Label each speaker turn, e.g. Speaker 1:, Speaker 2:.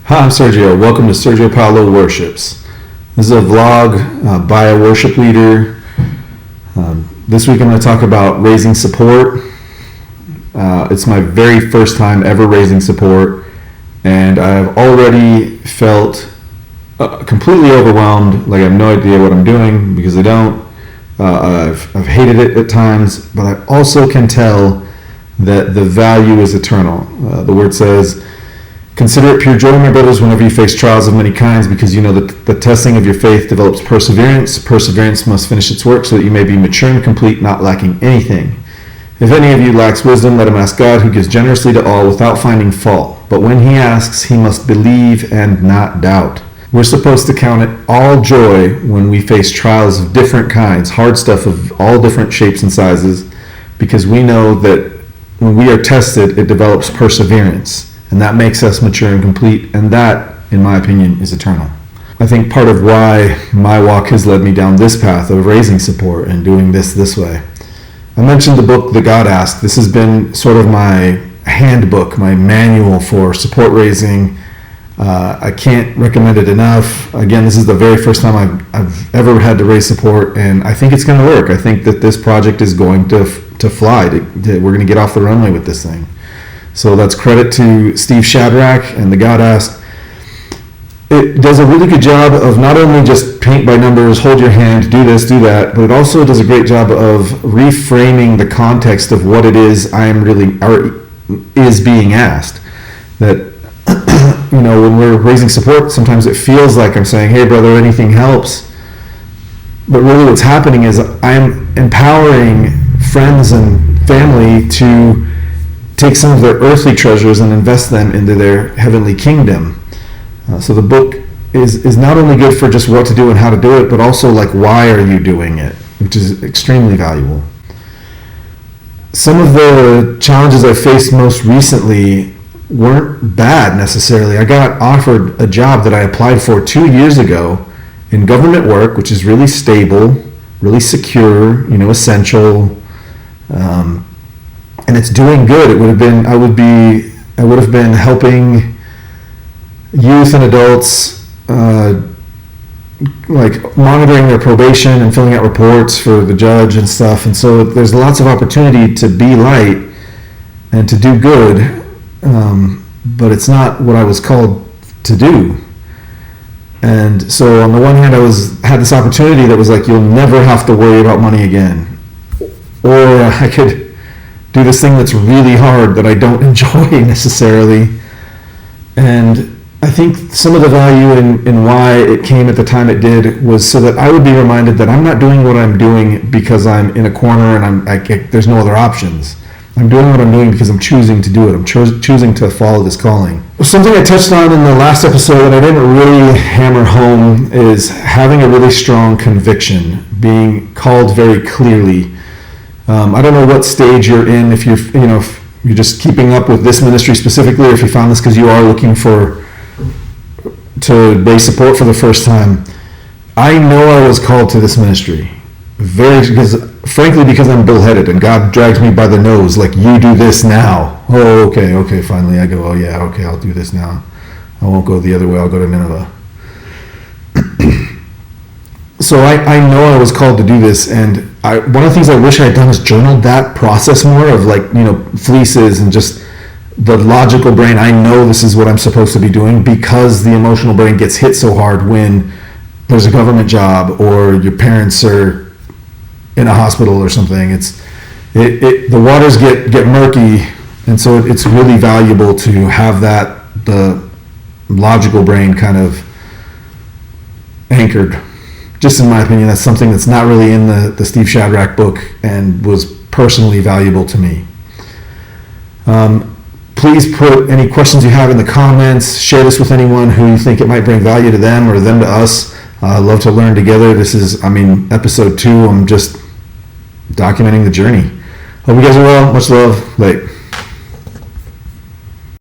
Speaker 1: Hi, I'm Sergio. Welcome to Sergio Paulo Worships. This is a vlog by a worship leader. This week I'm going to talk about raising support. It's my very first time ever raising support, and I've already felt completely overwhelmed, like I have no idea what I'm doing because I don't. I've hated it at times, but I also can tell that the value is eternal. The word says, "Consider it pure joy, my brothers, whenever you face trials of many kinds, because you know that the testing of your faith develops perseverance. Perseverance must finish its work so that you may be mature and complete, not lacking anything. If any of you lacks wisdom, let him ask God, who gives generously to all without finding fault. But when he asks, he must believe and not doubt." We're supposed to count it all joy when we face trials of different kinds, hard stuff of all different shapes and sizes, because we know that when we are tested, it develops perseverance. And that makes us mature and complete, and that, in my opinion, is eternal. I think part of why my walk has led me down this path of raising support and doing this way. I mentioned the book that God asked. This has been sort of my handbook, my manual for support raising. I can't recommend it enough. Again, this is the very first time I've ever had to raise support, and I think it's going to work. I think that this project is going to fly. We're going to get off the runway with this thing. So that's credit to Steve Shadrack and the God Asked. It does a really good job of not only just paint by numbers, hold your hand, do this, do that, but it also does a great job of reframing the context of what it is is being asked. That, when we're raising support, sometimes it feels like I'm saying, "Hey brother, anything helps." But really what's happening is I'm empowering friends and family to take some of their earthly treasures and invest them into their heavenly kingdom. So the book is not only good for just what to do and how to do it, but also like why are you doing it, which is extremely valuable. Some of the challenges I faced most recently weren't bad necessarily. I got offered a job that I applied for 2 years ago in government work, which is really stable, really secure, essential, and it's doing good. I would have been helping youth and adults, like monitoring their probation and filling out reports for the judge and stuff. And so there's lots of opportunity to be light and to do good, but it's not what I was called to do. And so on the one hand, I had this opportunity that was like, you'll never have to worry about money again. Or I could do this thing that's really hard that I don't enjoy necessarily. And I think some of the value in why it came at the time it did was so that I would be reminded that I'm not doing what I'm doing because I'm in a corner and there's no other options. I'm doing what I'm doing because I'm choosing to do it. I'm choosing to follow this calling. Something I touched on in the last episode that I didn't really hammer home is having a really strong conviction, being called very clearly. I don't know what stage you're in, if you're just keeping up with this ministry specifically, or if you found this because you are looking to raise support for the first time. I know I was called to this ministry, because I'm bullheaded and God drags me by the nose, like, you do this now. Oh, okay, finally I go, oh yeah, okay, I'll do this now. I won't go the other way, I'll go to Nineveh. So I know I was called to do this, and one of the things I wish I had done was journaled that process more of fleeces and just the logical brain. I know this is what I'm supposed to be doing because the emotional brain gets hit so hard when there's a government job or your parents are in a hospital or something. The waters get murky, and so it's really valuable to have the logical brain kind of anchored. Just in my opinion, that's something that's not really in the Steve Shadrack book and was personally valuable to me. Please put any questions you have in the comments. Share this with anyone who you think it might bring value to them or them to us. I'd love to learn together. This is, episode 2. I'm just documenting the journey. Hope you guys are well. Much love. Late.